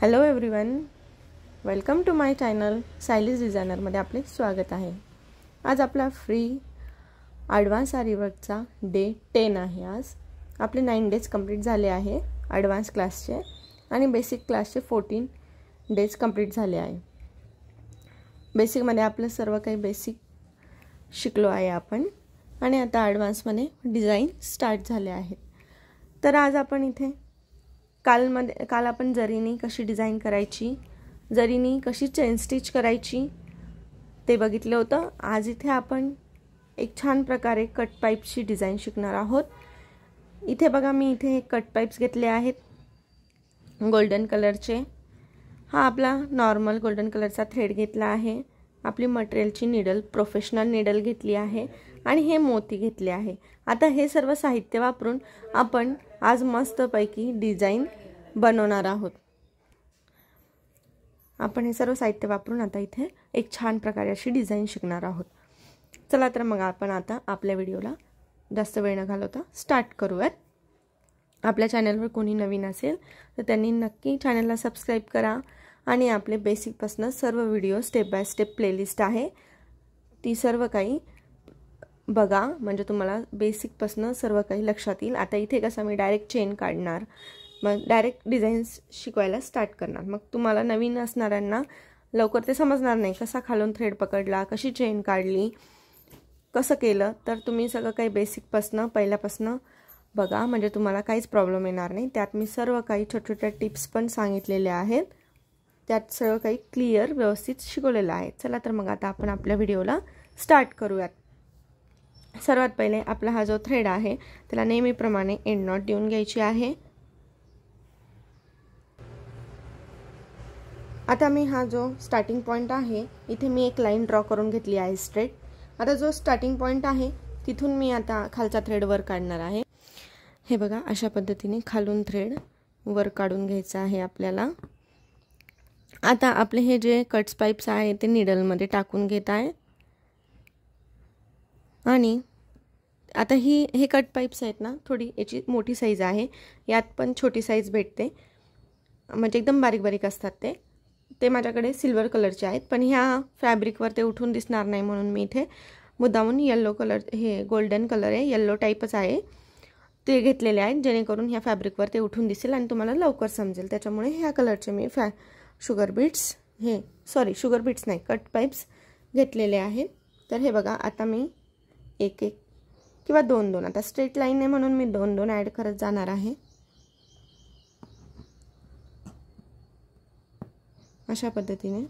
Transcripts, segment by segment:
Hello everyone, welcome to my channel Sayali's डिझायनरमध्ये आपले स्वागत आहे। आज आपला फ्री ॲडव्हान्स आरी वर्कचा डे 10 आहे। आज आपले 9 डेज कंप्लीट झाले आहे ॲडव्हान्स क्लासचे आणि बेसिक क्लासचे 14 डेज कंप्लीट झाले आहे। बेसिकमध्ये आपलं सर्व काही बेसिक शिकलो आहे आपण आणि आता ॲडव्हान्समध्ये डिझाइन स्टार्ट झाले आहेत। तर आज आपण इथे काल आपण जरीनी कशी डिझाइन करायची, जरीनी कशी चेन स्टिच करायची ते बघितलं होतं। आज इथे आपण एक छान प्रकारे कट पाइप्सची डिझाइन शिकणार आहोत। इथे बघा, मी इथे कट पाइप्स घेतले आहेत गोल्डन कलरचे। हा आपला नॉर्मल गोल्डन कलरचा थ्रेड घेतला आहे। आपली मटेरियलची नीडल प्रोफेशनल नीडल घेतली आहे आणि हे मोती घेतले आहे। आता हे सर्व साहित्य वापरून आपण आज मस्तपैकी डिझाइन बनवणार आहोत। आपण हे सर्व साहित्य वापरून आता इथे एक छान प्रकारे अशी डिझाइन शिकणार आहोत। चला तर मग आपण आता आपल्या व्हिडिओला जास्त वेळ न घालवता स्टार्ट करूयात। आपल्या चॅनलवर कोणी नवीन असेल तर त्यांनी नक्की चॅनलला सबस्क्राइब करा आणि आपले बेसिक पासून सर्व video step by step playlist आहे ती सर्व काही बघा, म्हणजे तुम्हाला बेसिक पासून सर्व काही लक्षात येईल। आता इथे कसं मी डायरेक्ट चेन काढणार, मग डायरेक्ट डिझाईन्स शिकवायला स्टार्ट करणार। मग तुम्हाला नवीन असणाऱ्यांना लवकर ते समजणार नाही, कसा खालून थ्रेड पकडला, कशी चेन काढली, कसं केलं। तर तुम्ही सगळं काही बेसिक पासून पहिल्यापासून बघा, म्हणजे तुम्हाला काहीच प्रॉब्लेम येणार नाही। त्यात मी सर्व काही छोट्या टिप्स पण सांगितलेल्या आहेत, त्यात सर्व काही क्लिअर व्यवस्थित शिकवलेलं आहे। चला तर मग आता आपण आपल्या व्हिडिओला स्टार्ट करूयात। सर्वात पहिले आपला हा जो थ्रेड आहे त्याला नेहमीप्रमाणे एंड नॉट देऊन घ्यायची आहे। आता मी हा जो स्टार्टिंग पॉइंट आहे इथे मी एक लाईन ड्रॉ करून घेतली आहे स्ट्रेट। आता जो स्टार्टिंग पॉइंट आहे तिथून मी आता खालचा थ्रेड वर काढणार आहे। हे बघा, अशा पद्धतीने खालून थ्रेड वर काढून घ्यायचा आहे आपल्याला। आता आपले हे जे कट्स पाइप्स आहे ते नीडलमध्ये टाकून घेत आहे आणि आता हे कट पाइप्स आहेत ना, थोडी याची मोठी साईज आहे, यात पण छोटी साईज भेटते, म्हणजे एकदम बारीक बारीक असतात ते माझ्याकडे सिल्वर कलरचे आहेत, पण ह्या फॅब्रिकवर ते उठून दिसणार नाही म्हणून मी इथे मुद्दामून येलो कलर, हे गोल्डन कलर आहे, येलो टाईपच आहे ते घेतलेले आहेत, जेणेकरून ह्या फॅब्रिकवर ते उठून दिसेल आणि तुम्हाला लवकर समजेल। त्याच्यामुळे ह्या कलरचे मी शुगर बीट्स नाही, कट पाइप्स घेतलेले आहेत। तर हे बघा, आता मी एक एक किंवा दोन आता स्ट्रेट लाईन आहे म्हणून मी दोन ॲड करत जाणार आहे। अशा पद्धतीने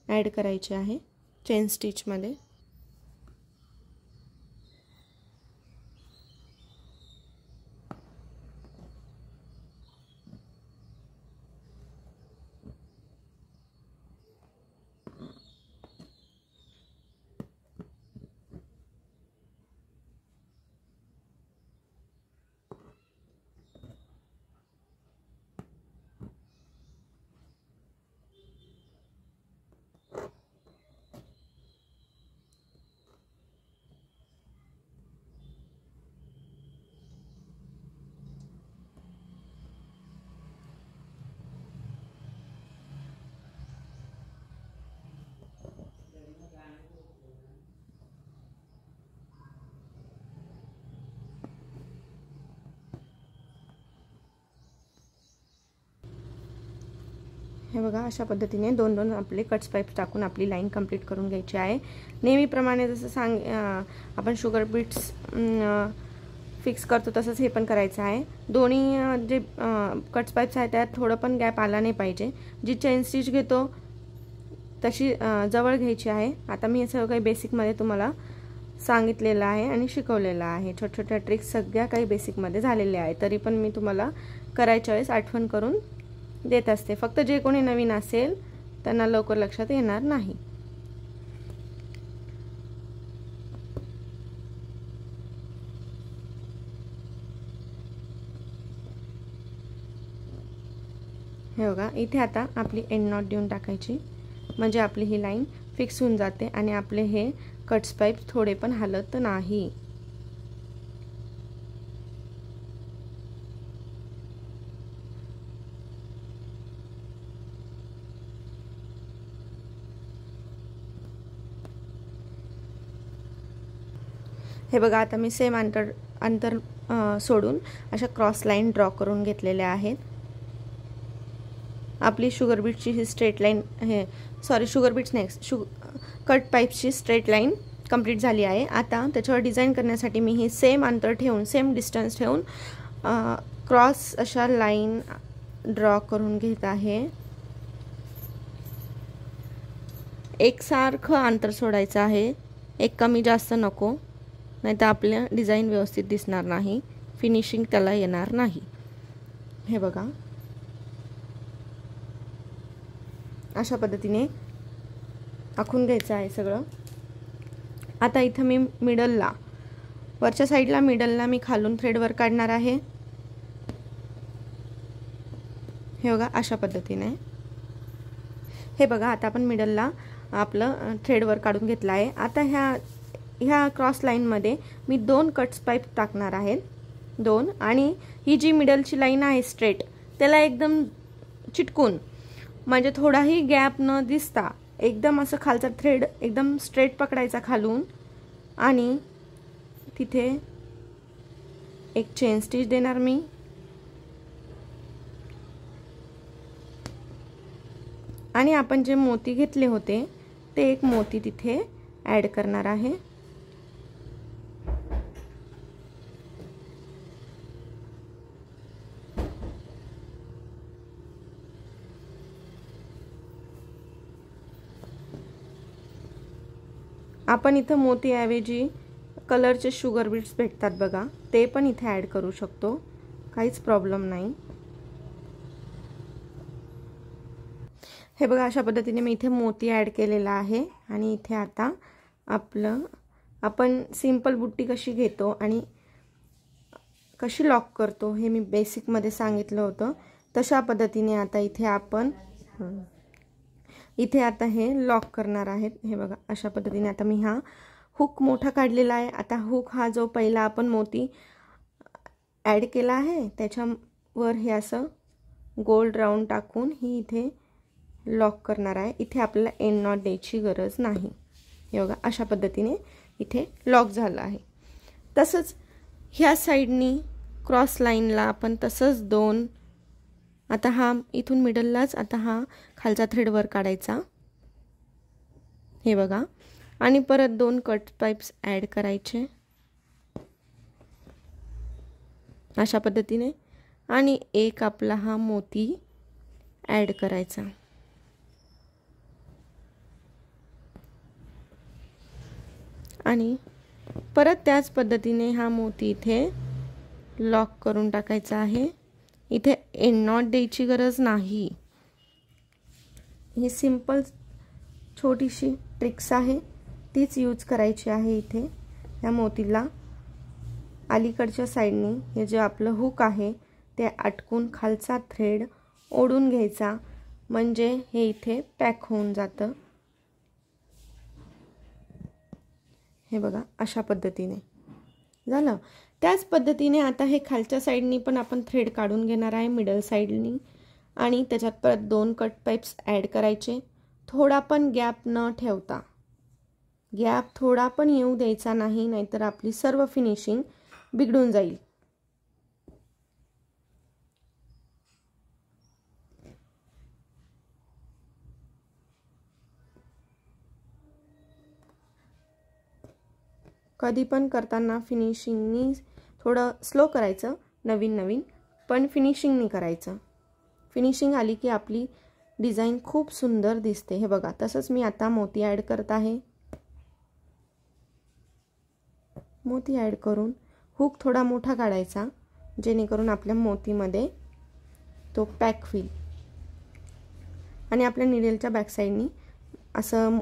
ॲड करायचे आहे चेन स्टिचमध्ये। हे बघा, अशा पद्धतीने दोन आपले कट्स पाइप्स टाकून आपली लाईन कंप्लीट करून घ्यायची आहे। नेहमीप्रमाणे जसं आपण शुगर बीट्स फिक्स करतो तसंच हे पण करायचं आहे। दोन्ही जे कट्स पाइप्स आहेत त्यात थोडं पण गॅप आला नाही पाहिजे। जी चेन स्टिच घेतो तशी जवळ घ्यायची आहे। आता मी हे सगळं काही बेसिकमध्ये तुम्हाला सांगितलेलं आहे आणि शिकवलेलं आहे। छोट्या ट्रिक्स सगळ्या काही बेसिकमध्ये झालेल्या आहे, तरी पण मी तुम्हाला करायच्या वेळेस आठवण करून देत असते। फक्त जे कोणी नवीन असेल त्यांना लवकर लक्षात येणार नाही। हे बघा, इथे आता आपली एंड नॉट देऊन टाकायची, म्हणजे आपली ही लाईन फिक्स होऊन जाते आणि आपले हे कट्स पाइप थोडे पण हलत नाही। हे बघा आता मी सेम अंतर सोडून अशा क्रॉस लाईन ड्रॉ करून घेतलेल्या आहेत. आपली शुगर बीट्सची ही स्ट्रेट लाईन शुगर बीट्स नाही, कट पाईप्सची स्ट्रेट लाईन कंप्लीट झाली आहे. आता त्याच्यावर डिझाईन करण्यासाठी मी हे सेम अंतर ठेवून, सेम डिस्टन्स ठेवून क्रॉस अशा लाईन ड्रॉ करून घेत आहे. एकसारखं अंतर सोडायचं आहे, एक कमी जास्त नको, नाही तर आपल्या डिझाईन व्यवस्थित दिसणार नाही, फिनिशिंग त्याला येणार नाही. हे बघा अशा पद्धतीने आखून घ्यायचं आहे सगळं. आता इथं मी मिडलला, वरच्या साईडला मिडलला मी खालून थ्रेडवर काढणार आहे. हे बघा अशा पद्धतीने. हे बघा आता आपण मिडलला आपलं थ्रेडवर काढून घेतलं आहे. आता ह्या क्रॉस लाईनमध्ये मी 2 कट्स पाईप टाकणार आहेत, 2. आणि ही जी मिडलची लाईन आहे स्ट्रेट, त्याला एकदम चिटकून, म्हणजे थोडाही गॅप न दिसता एकदम असं खालचा थ्रेड एकदम स्ट्रेट पकडायचा खालून आणि तिथे एक चेन स्टिच देणार मी. आणि आपण जे मोती घेतले होते ते एक मोती तिथे ॲड करणार आहे. आपण इथं मोतीऐवजी कलरचे शुगर बीट्स भेटतात बघा, ते पण इथे ॲड करू शकतो, काहीच प्रॉब्लेम नाही. हे बघा अशा पद्धतीने मी इथे मोती ॲड केलेला आहे. आणि इथे आता आपण सिंपल बुट्टी कशी घेतो आणि कशी लॉक करतो हे मी बेसिकमध्ये सांगितलं होतं, तशा पद्धतीने आता इथे आता हे लॉक करणार आहेत. हे बघा अशा पद्धतीने आता मी हा हुक मोठा काढलेला आहे. आता हुक हा जो पहिला आपण मोती ॲड केला आहे त्याच्यावर हे असं गोल्ड राऊंड टाकून ही इथे लॉक करणार आहे. इथे आपल्याला एंड नॉट द्यायची गरज नाही. हे बघा अशा पद्धतीने इथे लॉक झालं आहे. तसंच ह्या साईडनी क्रॉस लाईनला आपण तसंच 2, आता हा इथून मिडललाच आता हा खालचा थ्रेडवर काढायचा. हे बघा आणि परत 2 कट पाईप्स ॲड करायचे अशा पद्धतीने आणि एक आपला हा मोती ॲड करायचा. आणि परत त्याच पद्धतीने हा मोती इथे लॉक करून टाकायचा आहे. इथे एंड नॉट द्यायची गरज नाही. ही सिंपल छोटीशी ट्रिक्स आहे, तीच यूज करायची आहे. इथे या मोतीला अलीकडच्या साईडनी हे जे आपलं हुक आहे ते अटकून खालचा थ्रेड ओढून घ्यायचा, म्हणजे हे इथे पॅक होऊन जातं. हे बघा अशा पद्धतीने झालं. त्याच पद्धतीने आता हे खालच्या साईडनी पण आपण थ्रेड काढून घेणार आहे मिडल साईडनी आणि त्याच्यात परत 2 कट पाईप्स ॲड करायचे. थोडा पण गॅप न ठेवता, गॅप थोडा पण येऊ द्यायचा नाही, नाहीतर आपली सर्व फिनिशिंग बिघडून जाईल. कधी पण करताना फिनिशिंगनी थोडं स्लो करायचं, नवीन पण फिनिशिंगनी करायचं. फिनिशिंग आली की आपली डिझाईन खूप सुंदर दिसते. हे बघा तसंच मी आता मोती ॲड करत आहे. मोती ॲड करून हुक थोडा मोठा काढायचा, जेणेकरून आपल्या मोतीमध्ये तो पॅक होईल. आणि आपल्या निडेलच्या बॅक साईडनी असं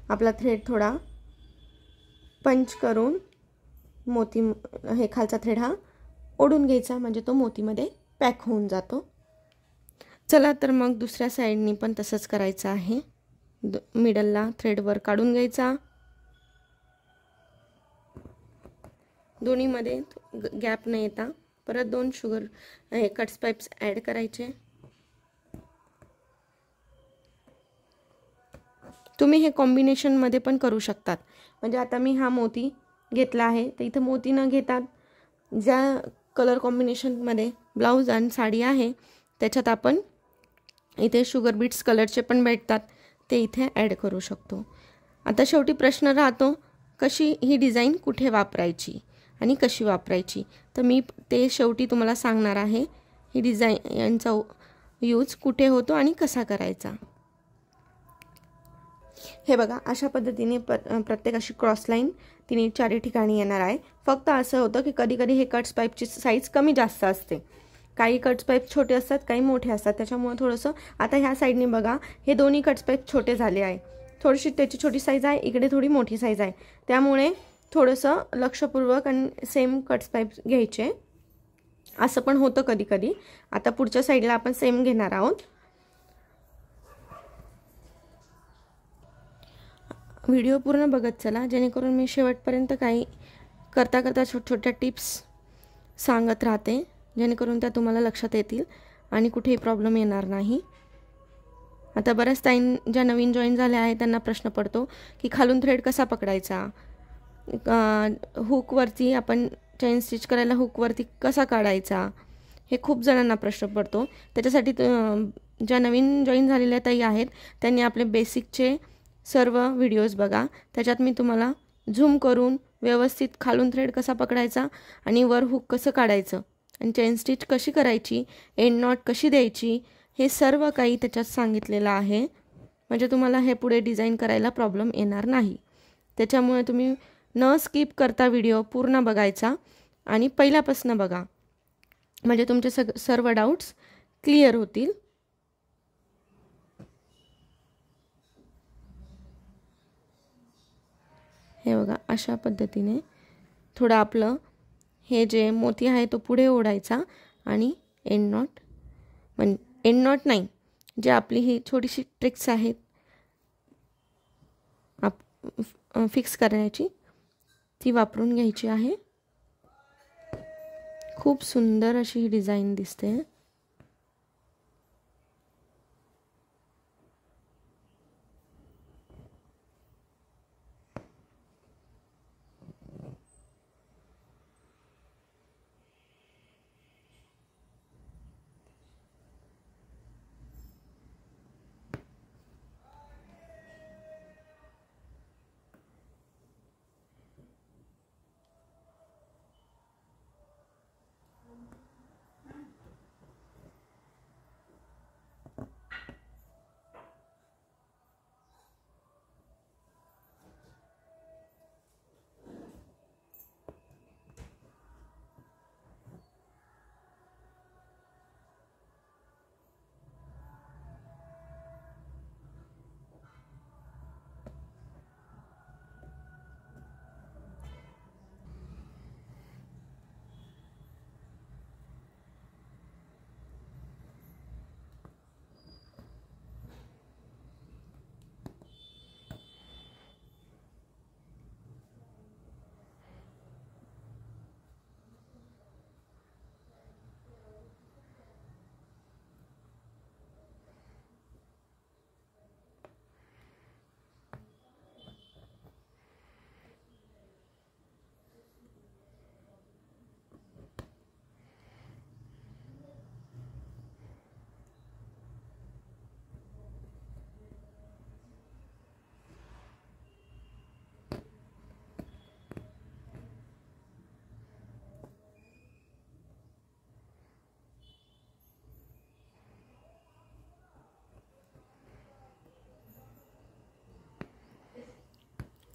आपला थ्रेड थोडा पंच करून मोती हे खालचा थ्रेड हा ओढून घ्यायचा, म्हणजे तो मोतीमध्ये पॅक होऊन जातो. चला तर मग दुसऱ्या साईडनी पण तसंच करायचं आहे. मिडलला थ्रेडवर काढून घ्यायचा, दोन्हीमध्ये गॅप न येता परत 2 कट्स पाईप्स ॲड करायचे. तुम्ही हे कॉम्बिनेशनमध्ये पण करू शकतात. म्हणजे आता मी हा मोती घेतला आहे. तर इथं मोती न घेतात ज्या कलर कॉम्बिनेशनमध्ये ब्लाऊज आणि साडी आहे त्याच्यात आपण इथे शुगर बीट्स कलरचे पण भेटतात, ते इथे ॲड करू शकतो. आता शेवटी प्रश्न राहतो कशी ही डिझाईन कुठे वापरायची आणि कशी वापरायची. तर मी ते शेवटी तुम्हाला सांगणार आहे ही डिझाईन यांचा यूज कुठे होतो आणि कसा करायचा. हे बघा अशा पद्धतीने प्रत्येक अशी क्रॉस लाईन तिने चारी ठिकाणी येणार आहे. फक्त असं होतं की कधी कधी हे कट्स पाईपची साईज कमी जास्त असते, काही कट्स पाईप छोटे असतात काही मोठे असतात, त्याच्यामुळे थोडंसं आता ह्या साईडने बघा हे दोन्ही कट्स पाईप छोटे झाले आहे, थोडीशी त्याची छोटी साईज आहे, इकडे थोडी मोठी साईज आहे, त्यामुळे थोडंसं लक्षपूर्वक आणि सेम कट्स पाईप घ्यायचे. असं पण होतं कधी कधी. आता पुढच्या साईडला आपण सेम घेणार आहोत. व्हिडिओ पूर्ण बघत चला जेणेकरून मी शेवटपर्यंत काही करता करता छोट्या टिप्स सांगत राहते, जेणेकरून त्या तुम्हाला लक्षात येतील आणि कुठेही प्रॉब्लेम येणार नाही. आता बऱ्याच ताईं ज्या नवीन जॉईन झाल्या आहेत त्यांना प्रश्न पडतो की खालून थ्रेड कसा पकडायचा, हुकवरती आपण चेन स्टिच करायला हुकवरती कसा काढायचा, हे खूप जणांना प्रश्न पडतो. त्याच्यासाठी ज्या नवीन जॉईन झालेल्या ताई आहेत त्यांनी आपले बेसिकचे सर्व व्हिडिओज बघा, त्याच्यात मी तुम्हाला झूम करून व्यवस्थित खालून थ्रेड कसा पकडायचा आणि वर हुक कसं काढायचं आणि चेन स्टिच कशी करायची, एंड नॉट कशी द्यायची, हे सर्व काही त्याच्यात सांगितलेलं आहे. म्हणजे तुम्हाला हे पुढे डिझाईन करायला प्रॉब्लेम येणार नाही. त्याच्यामुळे तुम्ही न स्किप करता व्हिडिओ पूर्ण बघायचा आणि पहिल्यापासून बघा, म्हणजे तुमचे सर्व डाऊट्स क्लिअर होतील. हे बघा अशा पद्धतीने थोडं आपलं हे जे मोती आहे तो पुढे ओढायचा आणि एंड नॉट नाही, जे आपली ही छोटीशी ट्रिक्स आहेत फिक्स करण्याची ती वापरून घ्यायची आहे. खूप सुंदर अशी ही डिझाईन दिसते.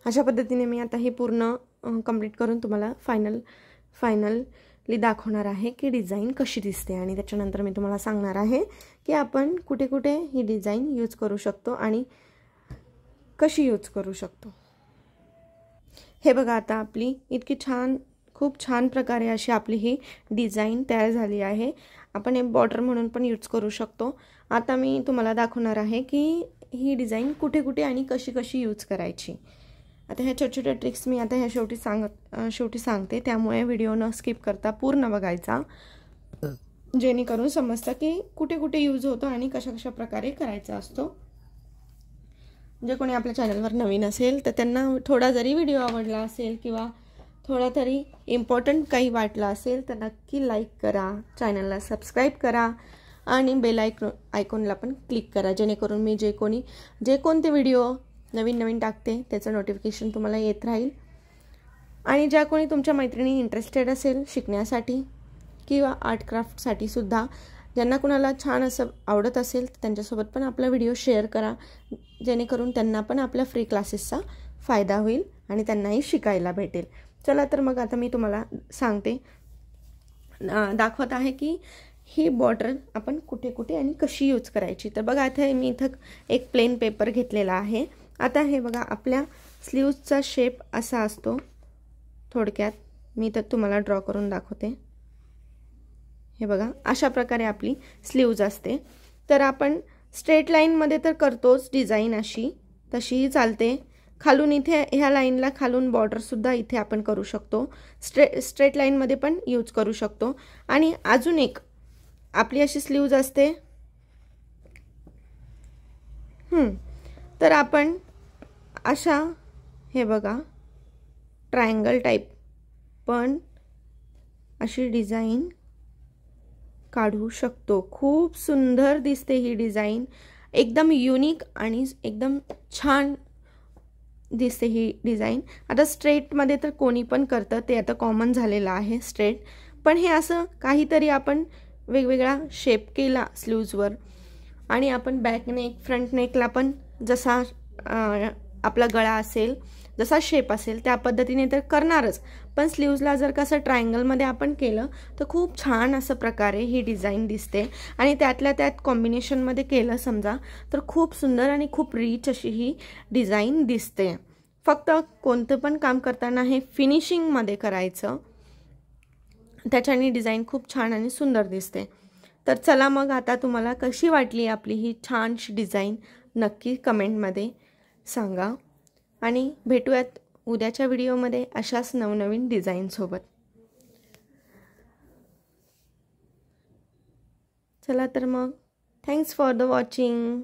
अशा पद्धतीने मी आता हे पूर्ण कंप्लीट करून तुम्हाला फायनली दाखवणार आहे की डिझाईन कशी दिसते आणि त्याच्यानंतर मी तुम्हाला सांगणार आहे की आपण कुठे कुठे ही डिझाईन यूज करू शकतो आणि कशी यूज करू शकतो. हे बघा आता आपली इतकी खूप छान प्रकारे अशी आपली ही डिझाईन तयार झाली आहे. आपण हे बॉर्डर म्हणून पण यूज करू शकतो. आता मी तुम्हाला दाखवणार आहे की ही डिझाईन कुठे कुठे आणि कशी यूज करायची. आता ह्या छोट्या ट्रिक्स मी आता ह्या शेवटी सांगते, त्यामुळे व्हिडिओ न स्किप करता पूर्ण बघायचा, जेणेकरून समजतं की कुठे कुठे यूज होतो आणि कशा प्रकारे करायचा असतो. जे कोणी आपल्या चॅनलवर नवीन असेल तर त्यांना थोडा जरी व्हिडिओ आवडला असेल किंवा थोडा तरी इम्पॉर्टंट काही वाटला असेल तर नक्की लाईक करा, चॅनलला सबस्क्राईब करा आणि बेल आयकॉनला पण क्लिक करा, जेणेकरून मी जे कोणते व्हिडिओ नवीन टाकते त्याचं नोटिफिकेशन तुम्हाला येत राहील. आणि ज्या कोणी तुमच्या मैत्रिणी इंटरेस्टेड असेल शिकण्यासाठी किंवा आर्ट क्राफ्टसाठी सुद्धा, ज्यांना कुणाला छान असं आवडत असेल त्यांच्यासोबत पण आपला व्हिडिओ शेअर करा, जेणेकरून त्यांना पण आपल्या फ्री क्लासेसचा फायदा होईल आणि त्यांनाही शिकायला भेटेल. चला तर मग आता मी तुम्हाला दाखवत आहे की ही बॉर्डर आपण कुठे कुठे आणि कशी यूज करायची. तर बघा इथे मी एक प्लेन पेपर घेतलेला आहे. आता हे बघा आपल्या स्लीव्जचा शेप असा असतो. थोडक्यात मी तर तुम्हाला ड्रॉ करून दाखवते. हे बघा अशा प्रकारे आपली स्लीव्ज असते. तर आपण स्ट्रेट लाईनमध्ये तर करतोच डिझाईन अशी, तशीही चालते. खालून इथे ह्या लाईनला खालून बॉर्डरसुद्धा इथे आपण करू शकतो. स्ट्रेट लाईनमध्ये पण यूज करू शकतो. आणि अजून एक आपली अशी स्लीव्ज असते. तर आपण अशा हे बघा ट्रायंगल टाईप पण अशी डिझाईन काढू शकतो. खूप सुंदर दिसते ही डिझाईन, एकदम युनिक आणि एकदम छान दिसते ही डिझाईन. आता स्ट्रेटमध्ये तर कोणी पण करतं, ते आता कॉमन झालेलं आहे स्ट्रेट. पण हे असं काहीतरी आपण वेगवेगळा शेप केला स्लीव्जवर आणि आपण बॅक नेक फ्रंट नेकला पण जसा आपला गळा असेल, जसा शेप असेल त्या पद्धतीने तर करणारच. पण स्लीव्जला जर कसं ट्रायंगलमध्ये आपण केलं तर खूप छान असं प्रकारे ही डिझाईन दिसते. आणि त्यातल्या त्यात कॉम्बिनेशनमध्ये केलं समजा तर खूप सुंदर आणि खूप रिच अशी ही डिझाईन दिसते. फक्त कोणतं पण काम करताना हे फिनिशिंगमध्ये करायचं, त्याच्याने डिझाईन खूप छान आणि सुंदर दिसते. तर चला मग आता तुम्हाला कशी वाटली आपली ही छानशी डिझाईन नक्की कमेंटमध्ये सांगा. आणि भेटूयात उद्याच्या व्हिडिओमध्ये अशाच नवनवीन डिझाईनसोबत. चला तर मग थँक्स फॉर द वॉचिंग.